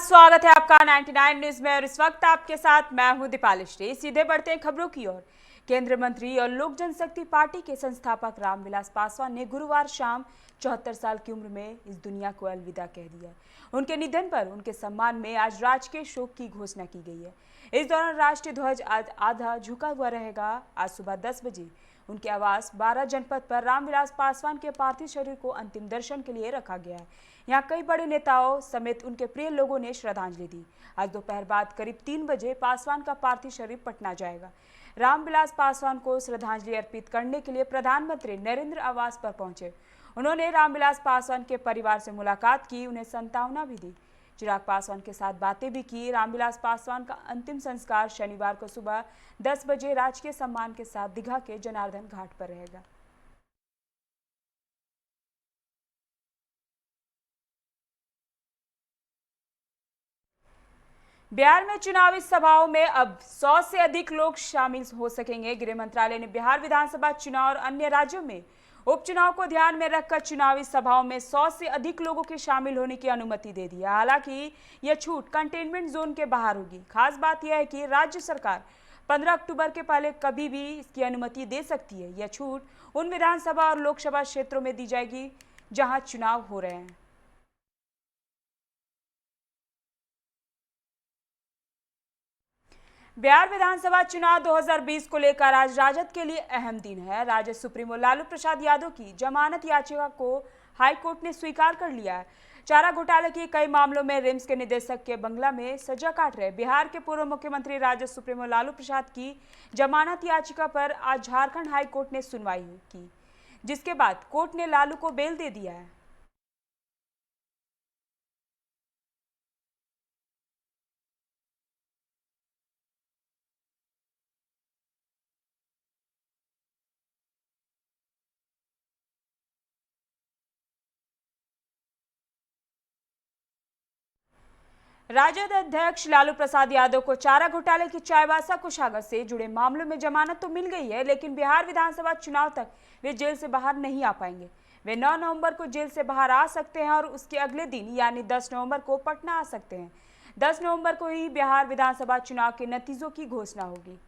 स्वागत है आपका 99 न्यूज में और इस वक्त आपके साथ मैं हूं दीपाली श्री। सीधे बढ़ते हैं खबरों की ओर। केंद्रीय मंत्री और लोक जनशक्ति पार्टी के संस्थापक रामविलास पासवान ने गुरुवार शाम 74 साल की उम्र में इस दुनिया को अलविदा कह दिया। उनके निधन पर उनके सम्मान में आज राजकीय शोक की घोषणा की गई है। इस दौरान राष्ट्रीय ध्वज आधा झुका हुआ रहेगा। आज सुबह 10 बजे उनके आवास 12 जनपद पर रामविलास पासवान के पार्थिव शरीर को अंतिम दर्शन के लिए रखा गया है। यहाँ कई बड़े नेताओं समेत उनके प्रिय लोगों ने श्रद्धांजलि दी। आज दोपहर बाद करीब 3 बजे पासवान का पार्थिव शरीर पटना जाएगा। रामविलास पासवान को श्रद्धांजलि अर्पित करने के लिए प्रधानमंत्री नरेंद्र आवास पर पहुंचे। उन्होंने रामविलास पासवान के परिवार से मुलाकात की, उन्हें सांत्वना भी दी। चिराग पासवान के साथ बातें भी की। रामविलास पासवान का अंतिम संस्कार शनिवार को सुबह 10 बजे राजकीय सम्मान के साथ दीघा के जनार्दन घाट पर रहेगा। बिहार में चुनावी सभाओं में अब 100 से अधिक लोग शामिल हो सकेंगे। गृह मंत्रालय ने बिहार विधानसभा चुनाव और अन्य राज्यों में उपचुनाव को ध्यान में रखकर चुनावी सभाओं में 100 से अधिक लोगों के शामिल होने की अनुमति दे दी है। हालांकि यह छूट कंटेनमेंट जोन के बाहर होगी। खास बात यह है कि राज्य सरकार 15 अक्टूबर के पहले कभी भी इसकी अनुमति दे सकती है। यह छूट उन विधानसभा और लोकसभा क्षेत्रों में दी जाएगी जहां चुनाव हो रहे हैं। बिहार विधानसभा चुनाव 2020 को लेकर आज राजद के लिए अहम दिन है। राजद सुप्रीमो लालू प्रसाद यादव की जमानत याचिका को हाईकोर्ट ने स्वीकार कर लिया है। चारा घोटाले के कई मामलों में रिम्स के निदेशक के बंगला में सजा काट रहे बिहार के पूर्व मुख्यमंत्री राजद सुप्रीमो लालू प्रसाद की जमानत याचिका पर आज झारखंड हाईकोर्ट ने सुनवाई की, जिसके बाद कोर्ट ने लालू को बेल दे दिया है। राजद अध्यक्ष लालू प्रसाद यादव को चारा घोटाले की चाईबासा कोषागार से जुड़े मामलों में जमानत तो मिल गई है, लेकिन बिहार विधानसभा चुनाव तक वे जेल से बाहर नहीं आ पाएंगे। वे 9 नवंबर को जेल से बाहर आ सकते हैं और उसके अगले दिन यानी 10 नवंबर को पटना आ सकते हैं। 10 नवंबर को ही बिहार विधानसभा चुनाव के नतीजों की घोषणा होगी।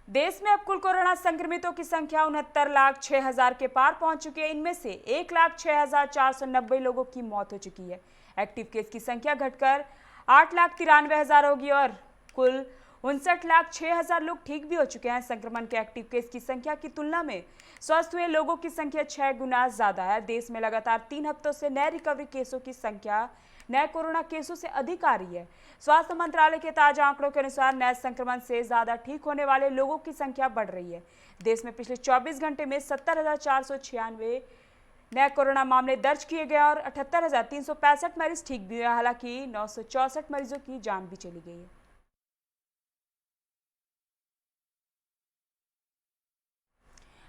देश में अब कुल कोरोना संक्रमितों की संख्या 69,06,000 के पार पहुंच चुकी है। इनमें से 1,06,490 लोगों की मौत हो चुकी है। एक्टिव केस की संख्या घटकर 8,93,000 होगी और कुल 59,06,000 लोग ठीक भी हो चुके हैं। संक्रमण के एक्टिव केस की संख्या की तुलना में स्वस्थ हुए लोगों की संख्या 6 गुना ज्यादा है। देश में लगातार 3 हफ्तों से नए रिकवरी केसों की संख्या नए कोरोना केसों से अधिक आ रही है। स्वास्थ्य मंत्रालय के ताजा आंकड़ों के अनुसार नए संक्रमण से ज्यादा ठीक होने वाले लोगों की संख्या बढ़ रही है। देश में पिछले 24 घंटे में 70,496 नए कोरोना मामले दर्ज किए गए और 78,365 मरीज ठीक भी हुए। हालांकि 964 मरीजों की जान भी चली गई है।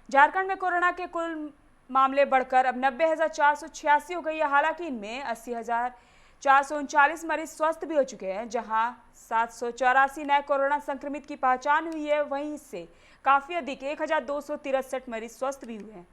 झारखंड में कोरोना के कुल मामले बढ़कर अब 90,486 हो गई है। हालांकि इनमें 80,439 मरीज स्वस्थ भी हो चुके हैं, जहां 784 नए कोरोना संक्रमित की पहचान हुई है। वहीं इससे काफी अधिक 1,263 मरीज स्वस्थ भी हुए हैं।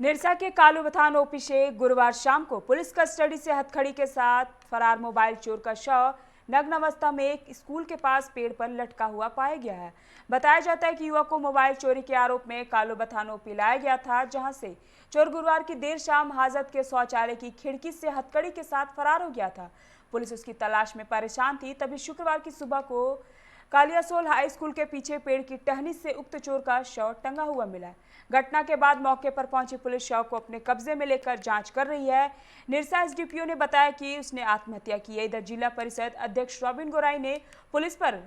निरसा के कालू बथान ओपी से गुरुवार शाम को पुलिस कस्टडी से हथकड़ी के साथ फरार मोबाइल चोर का शव नग्न अवस्था में एक स्कूल के पास पेड़ पर लटका हुआ पाया गया है। बताया जाता है कि युवक को मोबाइल चोरी के आरोप में कालू बथान ओपी लाया गया था, जहां से चोर गुरुवार की देर शाम हाजत के शौचालय की खिड़की से हथकड़ी के साथ फरार हो गया था। पुलिस उसकी तलाश में परेशान थी। तभी शुक्रवार की सुबह को कालियासोल हाई स्कूल के पीछे पेड़ की टहनी से उक्त चोर का शव टंगा हुआ मिला। घटना के बाद मौके पर पहुंची पुलिस शव को अपने कब्जे में लेकर जांच कर रही है। निरसा एसडीपीओ ने बताया कि उसने आत्महत्या की है। इधर जिला परिषद अध्यक्ष रॉबिन गोराई ने पुलिस पर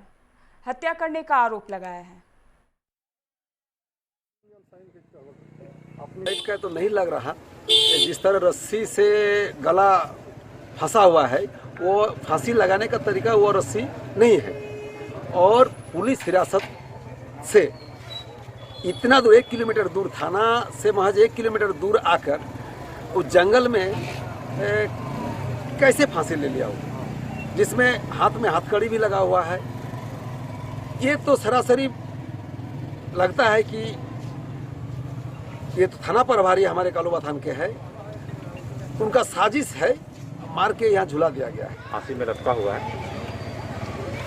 हत्या करने का आरोप लगाया है। का तो नहीं लग रहा, जिस तरह रस्सी से गला फंसा हुआ है वो फांसी लगाने का तरीका वो रस्सी नहीं है। और पुलिस हिरासत से इतना दूर 1 किलोमीटर दूर, थाना से महज 1 किलोमीटर दूर आकर उस जंगल में कैसे फांसी ले लिया हो। जिसमें हाथ में हथकड़ी भी लगा हुआ है। ये तो सरासरी लगता है कि ये तो थाना प्रभारी हमारे कालूबा थान के है, उनका साजिश है, मार के यहाँ झुला दिया गया है। फांसी में लटका हुआ है।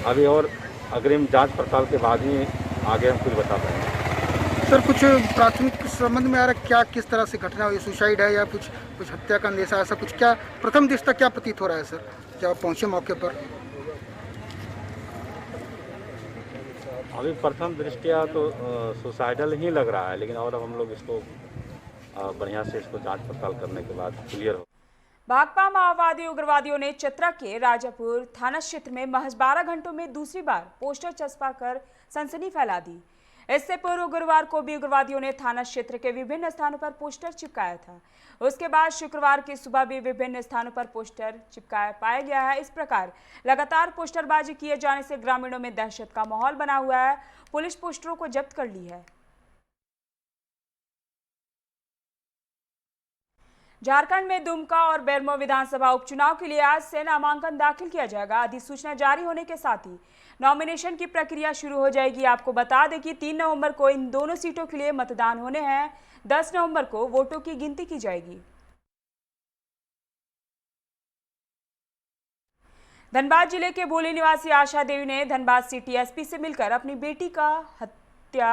अभी और अग्रिम जांच पड़ताल के बाद ही आगे हम कुछ बता पाएंगे। सर कुछ प्राथमिक संबंध में आ रहा है क्या, किस तरह से घटना हुई, सुसाइड है या कुछ हत्या का अंदेशा, ऐसा कुछ क्या प्रथम दृष्टया क्या प्रतीत हो रहा है सर, जब आप पहुंचे मौके पर? अभी प्रथम दृष्टया तो सुसाइडल ही लग रहा है, लेकिन और अब हम लोग इसको बढ़िया से इसको जांच पड़ताल करने के बाद क्लियर हो। भाकपा माओवादी उग्रवादियों ने चतरा के राजापुर थाना क्षेत्र में महज 12 घंटों में दूसरी बार पोस्टर चस्पा कर सनसनी फैला दी। इससे पूर्व गुरुवार को भी उग्रवादियों ने थाना क्षेत्र के विभिन्न स्थानों पर पोस्टर चिपकाया था। उसके बाद शुक्रवार की सुबह भी विभिन्न स्थानों पर पोस्टर चिपकाया पाया गया है। इस प्रकार लगातार पोस्टरबाजी किए जाने से ग्रामीणों में दहशत का माहौल बना हुआ है। पुलिस पोस्टरों को जब्त कर ली है। झारखंड में दुमका और बेरमो विधानसभा उपचुनाव के लिए आज से नामांकन दाखिल किया जाएगा। अधिसूचना जारी होने के साथ ही नॉमिनेशन की प्रक्रिया शुरू हो जाएगी। आपको बता दें कि 3 नवंबर को इन दोनों सीटों के लिए मतदान होने हैं। 10 नवंबर को वोटों की गिनती की जाएगी। धनबाद जिले के बोली निवासी आशा देवी ने धनबाद सिटी एसपी से मिलकर अपनी बेटी का हत्या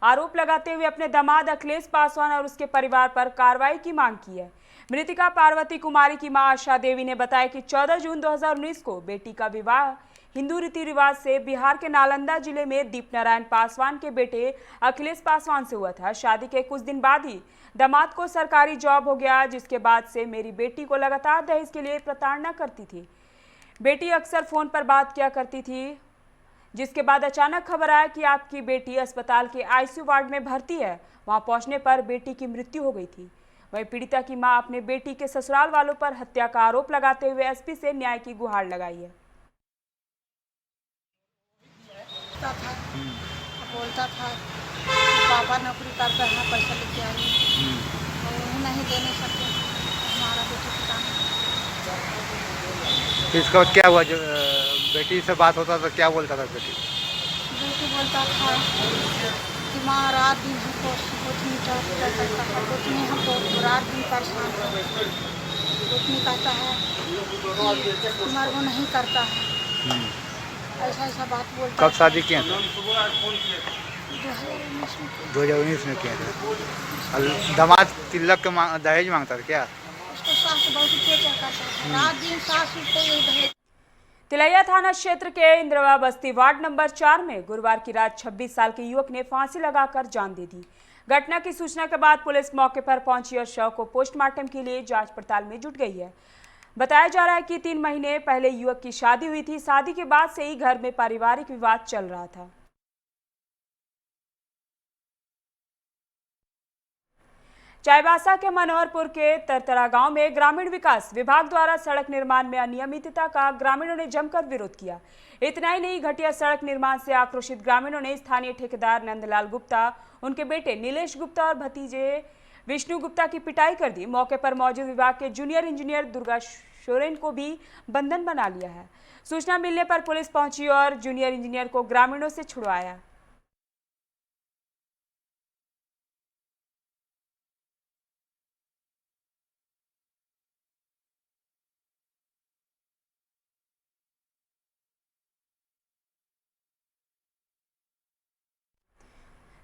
आरोप लगाते हुए अपने दामाद अखिलेश पासवान और उसके परिवार पर कार्रवाई की मांग की है। मृतिका पार्वती कुमारी की मां आशा देवी ने बताया कि 14 जून 2019 को बेटी का विवाह हिंदू रीति रिवाज से बिहार के नालंदा जिले में दीपनारायण पासवान के बेटे अखिलेश पासवान से हुआ था। शादी के कुछ दिन बाद ही दामाद को सरकारी जॉब हो गया, जिसके बाद से मेरी बेटी को लगातार दहेज के लिए प्रताड़ना करती थी। बेटी अक्सर फोन पर बात किया करती थी, जिसके बाद अचानक खबर आया कि आपकी बेटी अस्पताल के आईसीयू वार्ड में भर्ती है। वहां पहुंचने पर बेटी की मृत्यु हो गई थी। वहीं पीड़िता की मां अपने बेटी के ससुराल वालों पर हत्या का आरोप लगाते हुए एसपी से न्याय की गुहार लगाई है। बोलता था कि पापा नौकरी करता है, पैसा लेके आई, नहीं दे नहीं सकते हमारा बेटी का काम। इसका क्या हुआ, जो बेटी से बात होता था क्या बोलता था बेटी? बेटी बोलता था कि माँ रात दिन हमको उतनी टॉर्चर करता है, उतनी हमको रात दिन परेशान करता है, उतनी कहता है कि मर्द नहीं करता है, ऐसा ऐसा बात बोलता। कब शादी किया था? 2019 में 2019 में किया था। और दामाद तिलक के दहेज मांगता था क्या? उसको सास बहुत अत्याचार करता है, रात दिन सास को यही दहेज। तिलैया थाना क्षेत्र के इंद्रवा बस्ती वार्ड नंबर 4 में गुरुवार की रात 26 साल के युवक ने फांसी लगाकर जान दे दी। घटना की सूचना के बाद पुलिस मौके पर पहुंची और शव को पोस्टमार्टम के लिए जांच पड़ताल में जुट गई है। बताया जा रहा है कि 3 महीने पहले युवक की शादी हुई थी। शादी के बाद से ही घर में पारिवारिक विवाद चल रहा था। चाईबासा के मनोहरपुर के तरतरा गांव में ग्रामीण विकास विभाग द्वारा सड़क निर्माण में अनियमितता का ग्रामीणों ने जमकर विरोध किया। इतना ही नहीं, घटिया सड़क निर्माण से आक्रोशित ग्रामीणों ने स्थानीय ठेकेदार नंदलाल गुप्ता, उनके बेटे नीलेश गुप्ता और भतीजे विष्णु गुप्ता की पिटाई कर दी। मौके पर मौजूद विभाग के जूनियर इंजीनियर दुर्गा सोरेन को भी बंधन बना लिया है। सूचना मिलने पर पुलिस पहुंची और जूनियर इंजीनियर को ग्रामीणों से छुड़वाया।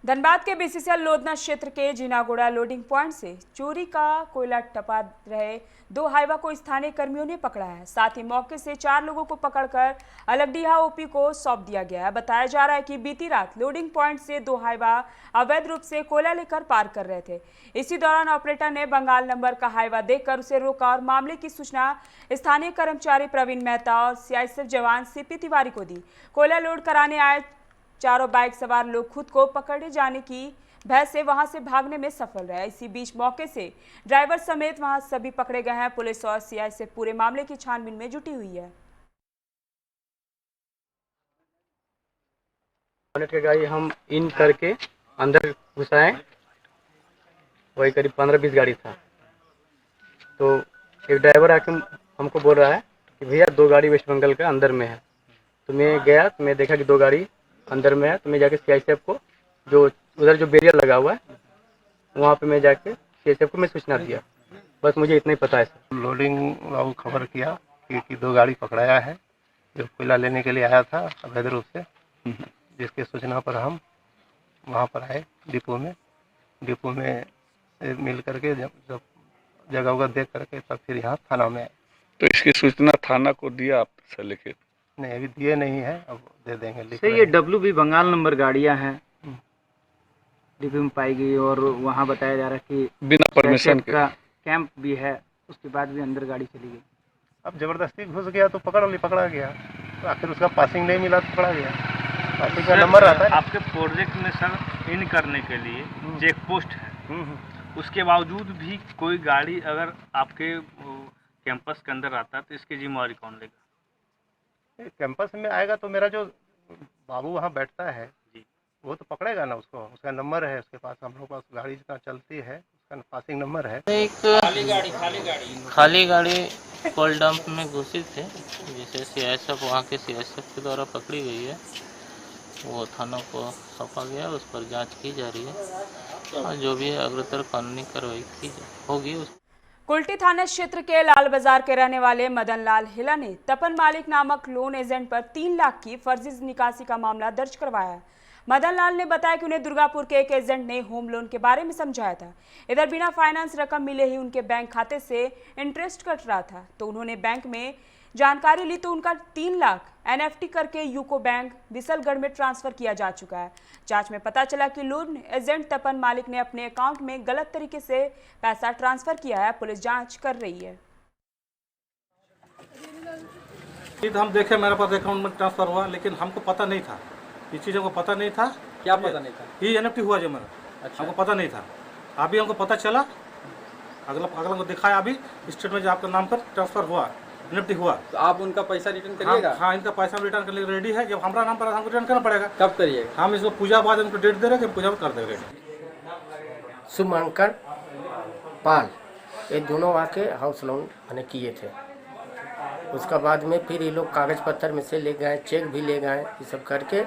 धनबाद के बीसीसीएल लोधना क्षेत्र के जिनागोड़ा लोडिंग पॉइंट से चोरी का कोयला टपा रहे 2 हाइवा को स्थानीय कर्मियों ने पकड़ा है। साथ ही मौके से 4 लोगों को पकड़कर अलगडीहा ओपी को सौंप दिया गया है। बताया जा रहा है कि बीती रात लोडिंग पॉइंट से 2 हाइवा अवैध रूप से कोयला लेकर पार कर रहे थे। इसी दौरान ऑपरेटर ने बंगाल नंबर का हाइवा देखकर उसे रोका और मामले की सूचना स्थानीय कर्मचारी प्रवीण मेहता और सीआईएसएफ जवान सीपी तिवारी को दी। कोयला लोड कराने आए 4 बाइक सवार लोग खुद को पकड़े जाने की भय से वहां से भागने में सफल रहे। इसी बीच मौके से ड्राइवर समेत वहां सभी पकड़े गए हैं। पुलिस और सीआईएसएफ पूरे मामले की छानबीन में जुटी हुई है। के गाड़ी हम इन करके अंदर घुसाए, वही करीब 15-20 गाड़ी था। तो एक ड्राइवर आके हमको बोल रहा है कि भैया 2 गाड़ी वेस्ट बंगाल के अंदर में है। तो मैं गया तो मैं देखा कि 2 गाड़ी अंदर में है, तो मैं जाके CICF को, जो उधर जो बैरियर लगा हुआ है वहाँ पे मैं जाके CICF को मैं सूचना दिया। बस मुझे इतना ही पता है सर। लोडिंग बाबू खबर किया कि 2 गाड़ी पकड़ाया है जो कोयला लेने के लिए आया था अवैध रूप से, जिसके सूचना पर हम वहाँ पर आए डिपो में मिल करके जब जगह वगह देख करके तब फिर यहाँ थाना में आए। तो इसकी सूचना थाना को दिया आप सर लिखित? नहीं, अभी दिए नहीं है, अब दे देंगे। लिख सर, रहे ये हैं। WB बंगाल नंबर गाड़ियाँ हैं, डिपो में पाई गई, और वहाँ बताया जा रहा है कि बिना परमिशन के का कैंप भी है, उसके बाद भी अंदर गाड़ी चली गई। अब जबरदस्ती घुस गया तो पकड़ा गया, तो आखिर उसका पासिंग नहीं मिला तो पकड़ा गया। पासिंग का नंबर आता है। आपके प्रोजेक्ट में सर इन करने के लिए चेक पोस्ट है, उसके बावजूद भी कोई गाड़ी अगर आपके कैंपस के अंदर आता है तो इसकी जिम्मेवारी कौन लेगा? कैंपस में आएगा तो मेरा जो बाबू वहाँ बैठता है वो तो पकड़ेगा ना उसको, उसका नंबर है उसके पास, हम लोग पास गाड़ी जितना चलती है उसका पासिंग नंबर है। एक खाली गाड़ी कोल डंप में घुसी थे, जिसे CISF वहाँ के CISF के द्वारा पकड़ी गई है, वो थानों को सौंपा गया, उस पर जांच की जा रही है और जो भी है अग्रतर कानूनी कार्रवाई की होगी। कुल्टी थाना क्षेत्र के लाल बाजार के रहने वाले मदन लाल हिला ने तपन मालिक नामक लोन एजेंट पर 3 लाख की फर्जी निकासी का मामला दर्ज करवाया है। मदन लाल ने बताया कि उन्हें दुर्गापुर के एक एजेंट ने होम लोन के बारे में समझाया था। इधर बिना फाइनेंस रकम मिले ही उनके बैंक खाते से इंटरेस्ट कट रहा था, तो उन्होंने बैंक में जानकारी ली तो उनका 3 लाख NFT करके यूको बैंक बिसलगढ़ में ट्रांसफर किया जा चुका है। जांच में पता चला कि लोन एजेंट तपन मालिक ने अपने अकाउंट में गलत तरीके से पैसा ट्रांसफर किया है। पुलिस जांच कर रही है। तो हम देखे मेरे पास अकाउंट में ट्रांसफर हुआ, लेकिन हमको पता नहीं था, ये चीज़ हमको पता नहीं था। क्या पता नहीं था? ये NFT हुआ जो मेरा। अच्छा। हमको पता नहीं था, अभी हमको पता चला, अगला को दिखाया, अभी स्टेटमेंट जो आपका नाम पर ट्रांसफर हुआ, NFT हुआ। तो आप उनका पैसा रिटर्न करिएगा? हाँ, इनका पैसा रिटर्न करने के लिए रेडी है। जब हमारा नाम पर हमको रिटर्न करना पड़ेगा। कब करिएगा? हम इसको पूजा बाद उनको डेट दे रहे हैं कि पूजा कर देंगे। शुभंकर पाल, ये दोनों आके हाउस लोन मैंने किए थे। उसका बाद में फिर ये लोग कागज पत्तर में से ले गए, चेक भी ले गए, ये सब करके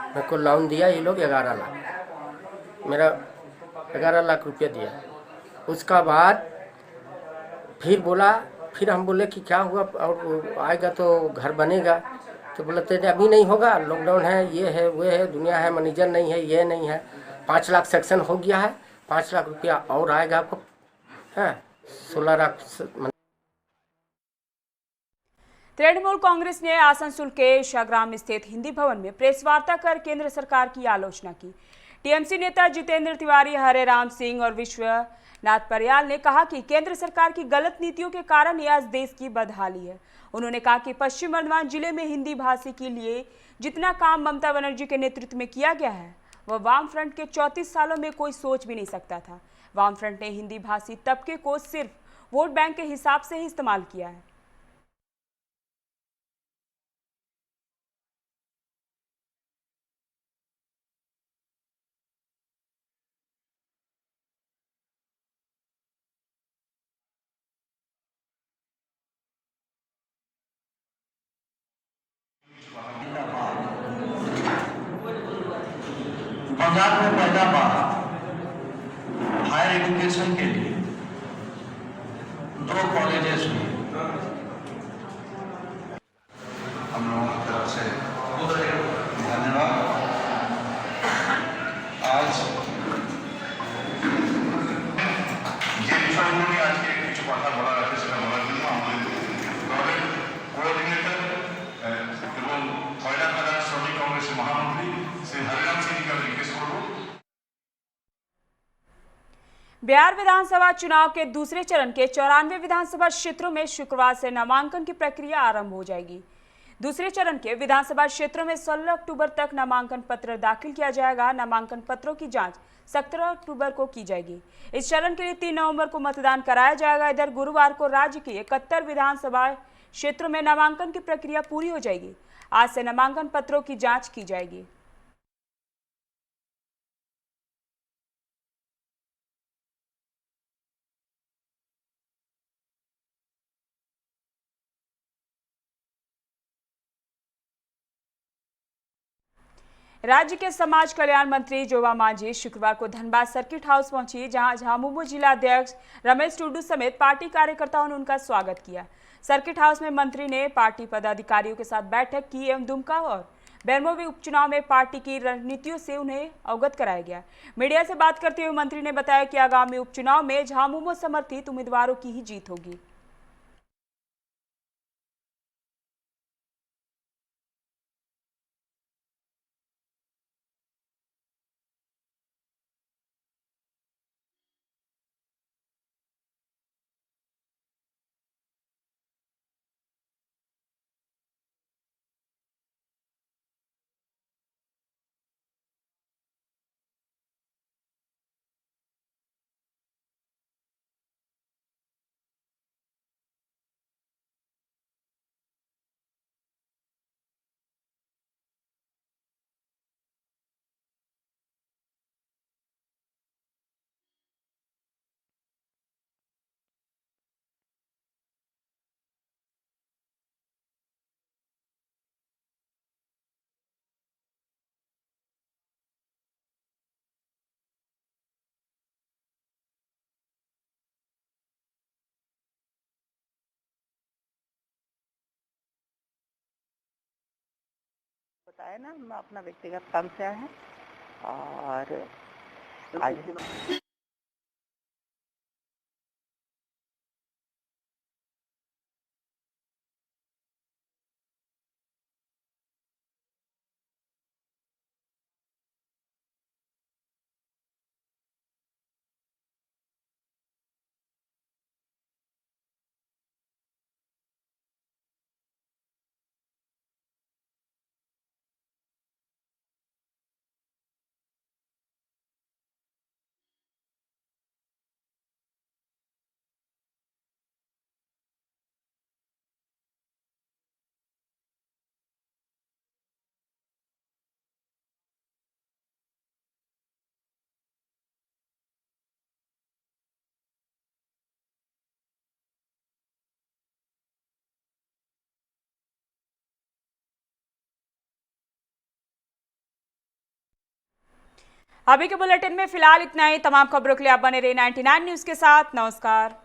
मेरे को लोन दिया ये लोग 11 लाख, मेरा 11 लाख रुपया दिया। उसका बाद फिर बोला, फिर हम बोले कि क्या हुआ और आएगा तो घर बनेगा, तो बोलते थे अभी नहीं होगा, लॉकडाउन है, ये है वो है, दुनिया है, मैनेजर नहीं है, ये नहीं है। 5 लाख सेक्शन हो गया है, 5 लाख रुपया और आएगा आपको, है 16 लाख। तृणमूल कांग्रेस ने आसनसोल के शाहग्राम स्थित हिंदी भवन में प्रेस वार्ता कर केंद्र सरकार की आलोचना की। टीएमसी नेता जितेंद्र तिवारी, हरे राम सिंह और विश्वनाथ परियाल ने कहा कि केंद्र सरकार की गलत नीतियों के कारण यह आज देश की बदहाली है। उन्होंने कहा कि पश्चिम बर्धमान जिले में हिंदी भाषी के लिए जितना काम ममता बनर्जी के नेतृत्व में किया गया है वह वाम फ्रंट के 34 सालों में कोई सोच भी नहीं सकता था। वाम फ्रंट ने हिंदी भाषी तबके को सिर्फ वोट बैंक के हिसाब से ही इस्तेमाल किया है। पंजाब में पहला बार हायर एजुकेशन के लिए 2 कॉलेजेस हुए। हम लोगों की तरफ से धन्यवाद। आज যে বিষয়গুলো নিয়ে আজকে কিছু কথা বলার আছে সেটা বলার জন্য আমাদের দলের কোঅর্ডিনেটর এবং কয়লা খাদান শ্রমিক কংগ্রেসের মহামন্ত্রী श्री हरिराम सिंह का रिक्वेस्ट करो। बिहार विधानसभा चुनाव के दूसरे चरण के 94 विधानसभा क्षेत्रों में शुक्रवार से नामांकन की प्रक्रिया आरंभ हो जाएगी। दूसरे चरण के विधानसभा क्षेत्रों में 16 अक्टूबर तक नामांकन पत्र दाखिल किया जाएगा। नामांकन पत्रों की जांच 17 अक्टूबर को की जाएगी। इस चरण के लिए 3 नवंबर को मतदान कराया जाएगा। इधर गुरुवार को राज्य की 71 विधानसभा क्षेत्रों में नामांकन की प्रक्रिया पूरी हो जाएगी। आज से नामांकन पत्रों की जाँच की जाएगी। राज्य के समाज कल्याण मंत्री जोबा मांझी शुक्रवार को धनबाद सर्किट हाउस पहुंची, जहां झामुमो जिला अध्यक्ष रमेश टुडू समेत पार्टी कार्यकर्ताओं ने उनका स्वागत किया। सर्किट हाउस में मंत्री ने पार्टी पदाधिकारियों के साथ बैठक की एवं दुमका और बेरमो उपचुनाव में पार्टी की रणनीतियों से उन्हें अवगत कराया गया। मीडिया से बात करते हुए मंत्री ने बताया कि आगामी उपचुनाव में झामुमो समर्थित उम्मीदवारों की ही जीत होगी। बताया ना, हम अपना व्यक्तिगत काम से आए हैं और आज अभी के बुलेटिन में फिलहाल इतना ही। तमाम खबरों के लिए आप बने रहे 99 न्यूज के साथ। नमस्कार।